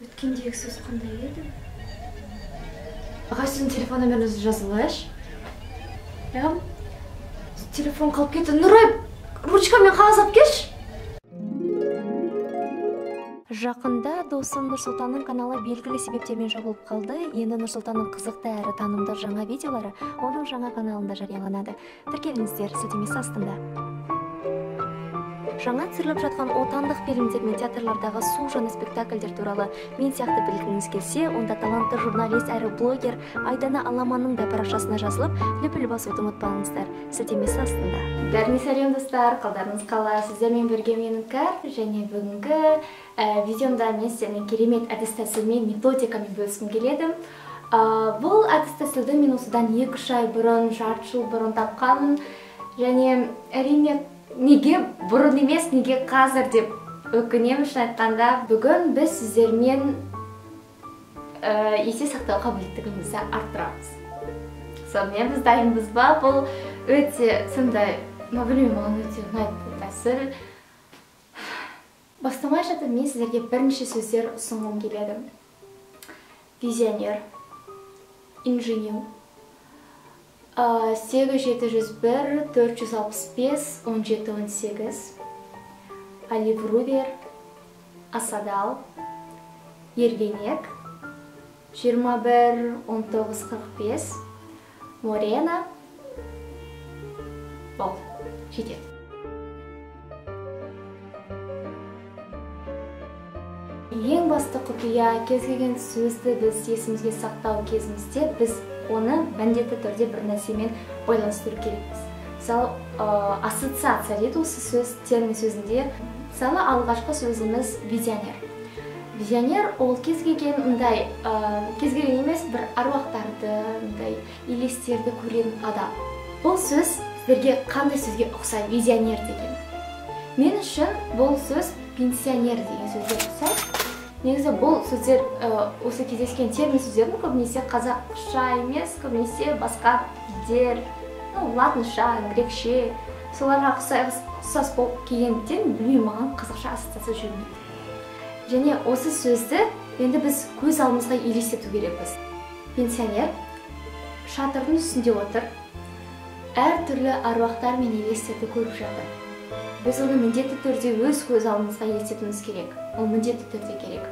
Өткендегі сөз қандай еді? Ағай, сіздің телефон номеріңізді жазып алайыншы. Я телефон қалып кетті. Нұрай, ручкамен қағаз алып келші. Жақында досым Нұрсұлтанның каналы белгілі себептермен жабылып қалды. Енді Нұрсұлтанның қызықты әрі танымды жаңа видеолары оның жаңа каналында жарияланады. Тіркеліңіздер, сілтемесі астында. Жаңа түсіріліп жатқан отандық фильмдер мен театрлардағы су жаңа спектакльдер туралы мен сияқты білгіңіз келсе, онда талантты журналист әрі блогер Айдана Аламанның да парақшасына жазылып, лүпіл басуды ұмытпаңыздар. Сілтемесі астында. Бәріне сәлем достар, қалдарыңыз қалай? Сіздермен бірге мен Іңкәр, және бүгінгі видеомда мен сіздермен керемет әдіс-тәсілмен, методикамен бөліскім келеді. Бұл әдіс-тәсілді мен осыдан 2-3 ай бұрын, жарты жыл бұрын тапқанмын, және әрине неге бұрын емес, неге қазір деп өкінемін. Шын айтқанда, бүгін біз сіздермен есте сақтау қабілеттілігімізді арттырамыз. Сонымен біз дайынбыз ба? Бұл өте сондай, білмеймін, маған өте ұнайды бұл тәсіл. Бастамай жатып, мен сіздерге бірнеше сөздер ұсынғым келеді. Визионер, инженер, 8701 465 1718, Оливрувер, Асадал, Ергенек, 21 1945, Морена. Болды, жетеді. Ең басты құпия, кез келген сөзді біз есімізге сақтау кезімізде біз оны міндетті түрде бір нәрсемен байланыстыру керекпіз. Мысалы, ассоциация дейді осы сөз, термин сөзінде. Мысалы, алғашқы сөзіміз визионер. Визионер ол кез келген емес, бір аруақтарды, елестерді көрген адам. Бұл сөз сіздерге қандай сөзге ұқсайды? Визионер деген. Мен үшін бұл сөз пенсионер деген сөзге ұқсайды. Негізі бұл сөздер, осы кездескен термин сөздердің көбінесе қазақша емес, көбінесе басқа тілдер, латынша, грекше, соларға ұқсас болып келгендіктен, білмеймін, маған қазақша ассоциация жүрмейді. Және осы сөзді енді біз көз алдымызға елестету керекпіз. Пенсионер шатырдың үстінде отыр, әртүрлі аруақтар мен елестерді көріп жатыр. Біз оны міндетті түрде өз көз алдымызға елестетуіміз керек. Ол міндетті түрде керек.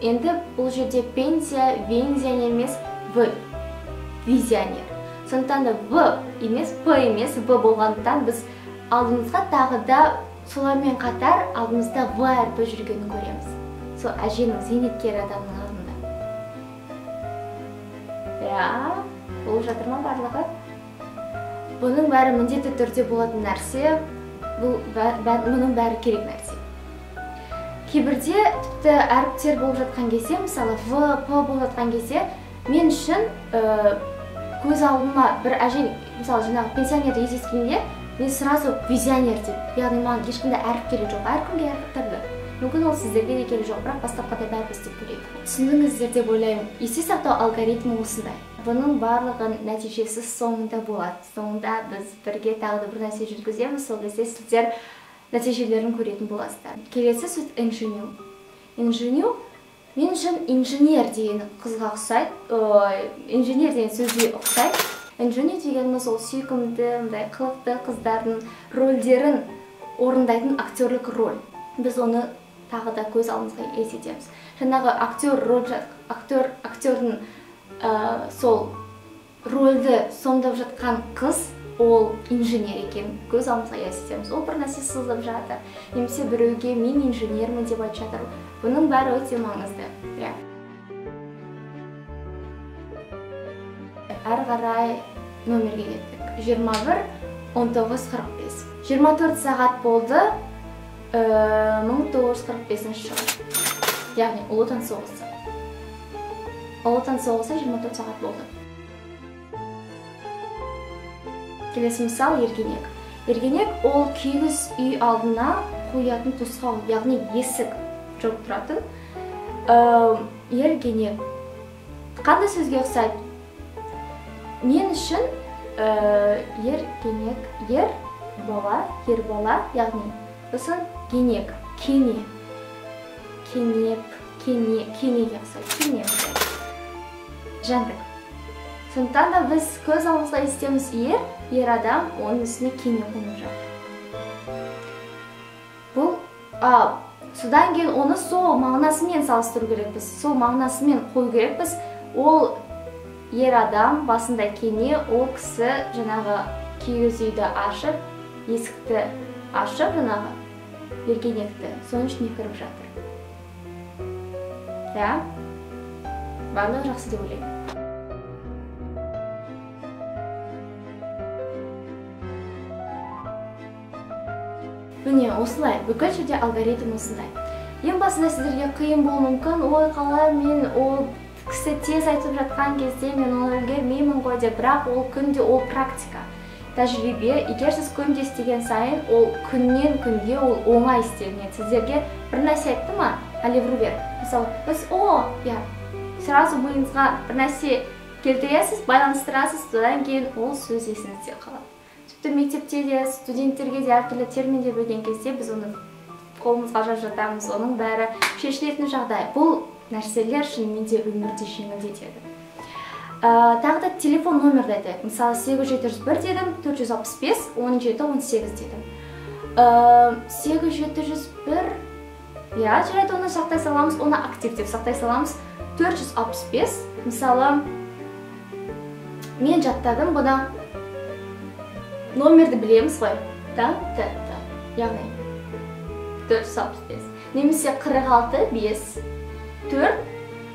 Енді бұл жерде пенсия, вензионер емес, визионер. Сондықтан да В емес, В болғандықтан біз алдымызға тағы да солармен қатар алдымызда В әрпі жүргенін көреміз. Сол әженің зейнеткер адамның алдында. Болып жатыр ма барлығы? Бұның бәрі міндетті түрде болатын нәрсе, мұның бәрі керек нәрсе. Кейбірде тіпті әріптер болып жатқан кезде, мысалы В, П болып жатқан кезде, мен үшін көз алдыма бір әжен, мысалы жаңағы пенсионерді есескенде, мен сразу визионер деп, яғни маған ешкімде әріп керек жоқ, әркімге әріп түрлі. Мүмкін ол сіздерге де керек жоқ, бірақ бастапқыда бәрі істеп көреді. Түсіндіңіздер деп ойлаймын. Есте сақтау алгоритмі осындай. Бұның барлығын нәтижесі соңында болады. Соңында біз бірге тағы да бір нәрсе жүргіземіз, сол кезде сіздер нәтижелерін көретін боласыздар. Келесі сөз инженер. Инженер, мен үшін инженер деген қызға ұқсайды, инженер деген сөзге ұқсайды. Инженер дегеніміз ол сүйкімді, қылықты қыздардың рөлдерін орындайтын актерлік роль. Біз оны тағы да көз алдымызға елестетеміз. Жаңағы актердің сол рөлді сомдап жатқан қыз, ол инженер екен, көз алдымызға елестетеміз. Ол бір нәрсе сызып жатыр, немесе біреуге мен инженермін деп айтып жатыр. Бұның бәрі өте маңызды. Әрі қарай номерге кеттік. 21 1945. 24 сағат болды 1945 жылы. Яғни Ұлы Отан соғысы. Ұлы Отан соғысы 24 сағат болды. Келесі мысал Ергенек. Ергенек ол киіз үй алдына қоятын тосқауыл, яғни есік жүріп тұратын. Ергенек қандай сөзге ұқсайды? Мен үшін ергенек, ер бала, яғни сосын кенек, кене, кенеп, кенеге ұқсайды, кенеп. Жәндік. Сондықтан да біз көз алдымызға елестетеміз ер адам, оның үстіне кене қонып жатыр. Бұл, содан кейін оны сол мағынасымен салыстыру керекпіз, сол мағынасымен қою керекпіз. Ол ер адам басында кене, ол кісі жаңағы киіз үйді ашып, есікті ашып, жаңағы ергенекті, соның ішіне кіріп жатыр. Да? Барлығы жақсы деп ойлаймын. Міне, осылай, бүкіл жерде алгоритм осындай. Ең басында сіздерге қиын болуы мүмкін, ой қалай мен ол кісі тез айтып жатқан кезде мен оны үлгермеймін ғой деп, бірақ ол күнде ол практика. Тәжірибе, егер сіз күнде істеген сайын, ол күннен күнге ол оңай істелінеді. Сіздерге бір нәрсе айтты ма? Оливер, мысалы, біз сразу миыңызға бір нәрсе келтіресіз, байланыстырасыз, содан кейін ол сөз есіңізде қалады. Тіпті мектепте де, студенттерге де әртүрлі терминдер білген кезде біз оны қолымызға жазып жатамыз, оның бәрі шешілетін жағдай. Бұл нәрселер шынымен де өмірді жеңілдетеді. Тағы да телефон номерді айтайық. Мысалы 8701 дедім, 465, 17, 18 дедім. 8701, жарайды, оны сақтай саламыз, оны активтеп сақтай саламыз. 465, мысалы, мен жаттадым, бұны номерді білеміз ғой. Яғни 465. Немесе 46, 5, 4,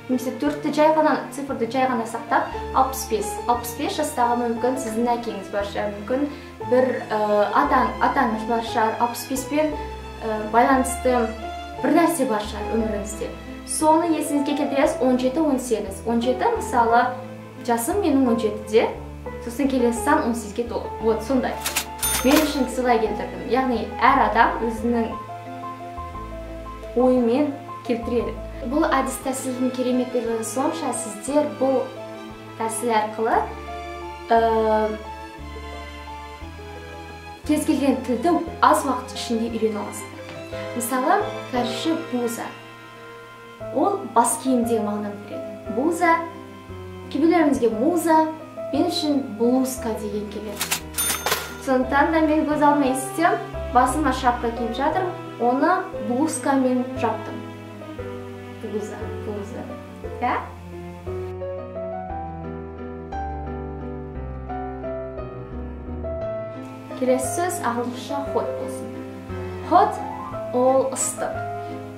немесе 4-ті жай ғана, цифрды жай ғана сақтап, 65. 65 жастағы мүмкін сіздің әкеңіз бар шығар, мүмкін бір атаңыз бар шығар, 65-пен байланысты бір нәрсе бар шығар өміріңізде. Соны есіңізге келтіресіз 17-18. 17, мысалы, жасым менің 17-де, сосын келесі сан 18-ге толы. Вот, сондай. Мен үшін солай келтірдім. Яғни, әр адам өзінің ойымен келтіреді. Бұл әдіс тәсілдің кереметтігі сонша, сіздер бұл тәсіл арқылы кез келген тілді аз уақыт ішінде үйрене аласыздар. Мысалы, кәрші буза. Ол бас киімдегі мағынаны береді. Буза, кейбіреулерімізге муза, мен үшін блузка деген келеді. Сондықтан да мен көз алдыма елестетем, басыма шапка киіп жатырмын, оны блузкамен жаптым. Блуза. Да? Келесі сөз ағылшынша hot болсын. Hot ол ыстық.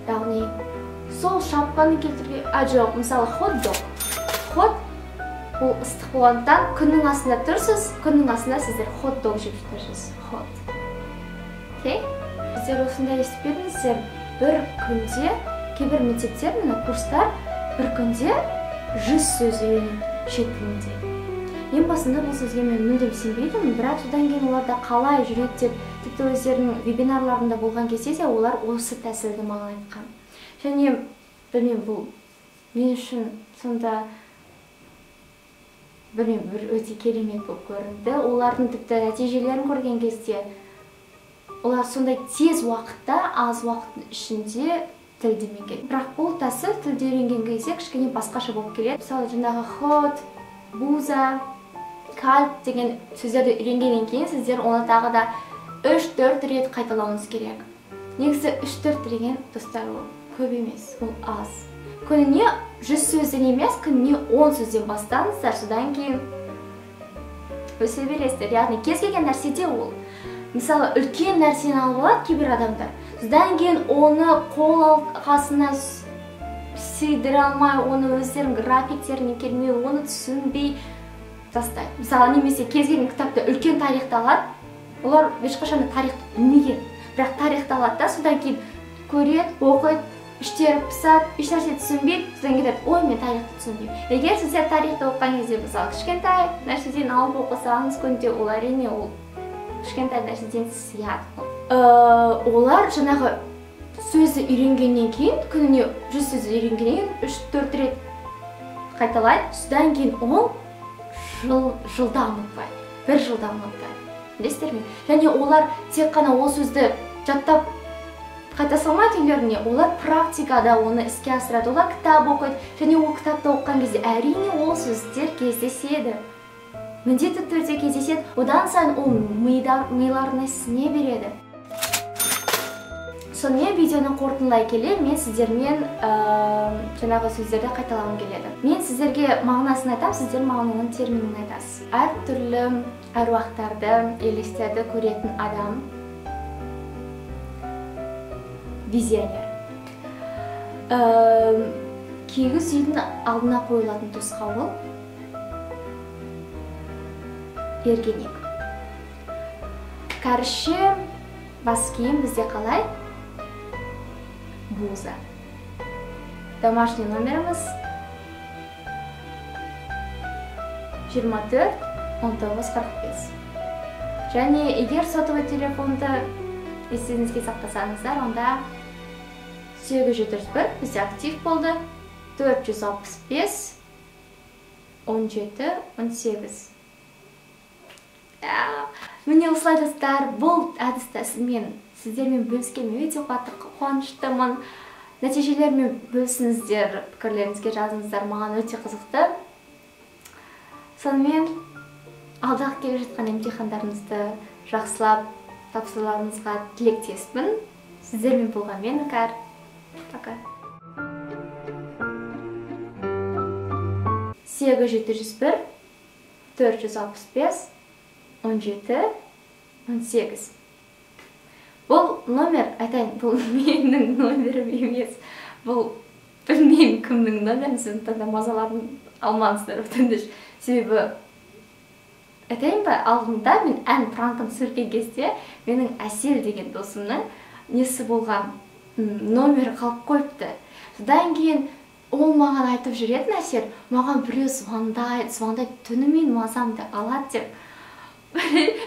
Яғни сол шапқаны келтірген, жоқ, мысалы хот-дог. Хот ол ыстық болғандықтан күннің астында тұрсыз, күннің астында сіздер хот-дог жеп жүрсіз. Хот. Окей? Сіздер осындай естіп едіңіздер, бір күнде, кейбір мектептер, курстар, бір күнде 100 сөз үйренеді шет тілінде. Ең басында бұл сөзге мен мүлдем сенбейдім, бірақ содан кейін оларда қалай жүреді деп, тіпті өздерінің вебинарларында болған кезде де олар осы тәсілді маған айтқан. Және білмеймін, бұл мен үшін сонда білмеймін, бір өте керемет болып көрінді. Олардың тіпті нәтижелерін көрген кезде олар сондай тез уақытта, аз уақыттың ішінде тілді меңгереді. Бірақ бұл тәсіл тілді үйренген кезде кішкене басқаша болып келеді. Мысалы, жаңағы хот, буза, кальп деген сөздерді үйренгеннен кейін сіздер оны тағы да 3-4 рет қайталауыңыз керек. Негізі 3-4 деген достар көп емес, ол аз. Күніне 100 сөзден емес, күніне 10 сөзден бастаңыздар, содан кейін өсе бересіздер. Яғни кез келген нәрседе ол. Мысалы, үлкен нәрсені алып алады кейбір адамдар. Содан кейін оны қол алқасына сыйдыра алмай, оны өздерінің графиктеріне келмей, оны түсінбей тастайды. Мысалы, немесе кез келген кітапта үлкен тарихты алады, олар ешқашан тарихты білмеген, бірақ тарихты алады да, содан кейін көреді, оқиды, іштері пысады, еш нәрсе түсінбейді, содан кейін ой, мен тарихты түсінбеймін. Егер сіздер тарихты оқыған кезде, мысалы, кішкентай нәрседен алып оқысаңыз күнде, ол әрине ол кішкентай нәрседен сияды. Олар жаңағы сөзді үйренгеннен кейін, күніне 100 сөзді үйренгеннен кейін 3-4 рет қайталайды, содан кейін ол жылда ұмытпайды, бір жылда ұмытпайды. Білесіздер ме? Және олар тек қана ол сөзді жаттап қайта салмайды үйлеріне, олар практикада оны іске асырады, олар кітап оқиды, және ол кітапты оқыған кезде әрине ол сөздер кездеседі, міндетті түрде кездеседі, одан сайын ол миларына сіңе береді. Сонымен видеоны қорытындылай келе, мен сіздермен жаңағы сөздерді қайталағым келеді. Мен сіздерге мағынасын айтам, сіздер маған оның терминін айтасыз. Әртүрлі әруақтарды, елестерді көретін адам визионер. Кигіз үйдің алдына қойылатын тосқауыл ергенек. Кәріше бас киім бізде қалай? Буза. Домашний номеріміз 24-19-45. Және егер сотовый телефонды естеріңізге сақтасаңыздар, онда 801 бізде актив болды, 465 17-18. Міне осылай достар, бұл әдіс тәсілмен сіздермен бөліскеніме өте қатты қуаныштымын. Нәтижелермен бөлісіңіздер, пікірлеріңізге жазыңыздар, маған өте қызықты. Сонымен алдағы келе жатқан емтихандарыңызды жақсылап тапсыруларыңызға тілектеспін. Сіздермен болған мен Іңкәр. Пока. 801 465 17-18. Бұл номер, айтайын, бұл менің номерім емес. Бұл білмеймін кімнің номерін, сіздің таңда мазаларын алмаңыздар өтініш. Себебі, айтайын ба, алдында мен ән пранкын түсірген кезде менің Әсел деген досымның несі болған, номері қалып қойыпты. Содан кейін ол маған айтып жүретін Әсел, маған біреу звондайды, түнімен мазамды алады деп.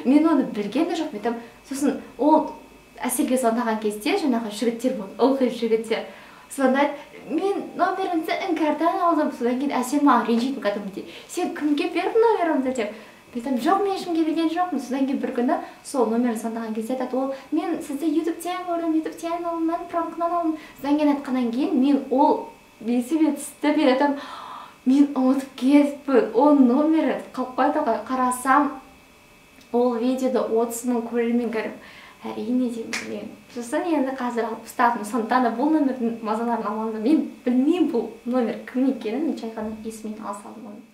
Мен оны білген де жоқ, бетім. Сосын ол Әселге звондаған кезде жаңағы жігіттер болды, ылғи жігіттер. Звондайды, мен номеріңізді Іңкәрдан алдым. Содан кейін Әсел маған ренжитін кәдімгідей. Сен кімге бердің номерімді деп. Бетім, жоқ, мен ешкімге берген жоқпын. Содан кейін бір күні сол номерін звондаған кезде айтады, ол мен сізді ютубтен көрдім, ютубтен алдым, мен пранкынан алдым. Содан кейін айтқаннан кейін мен ол бесіме түсті, мен айтам, мен ұмытып кетіппін. Ол номері қалып қойды ғой, қарасам ол видеода 30 мың көрермен көріп, әрине деймін. Сосын енді қазір алып ұстадым. Сондықтан да бұл номердің мазаларын алмағанда мен білмеймін бұл номер кім екенін, мен жай ғана есімнен ала салдым оны.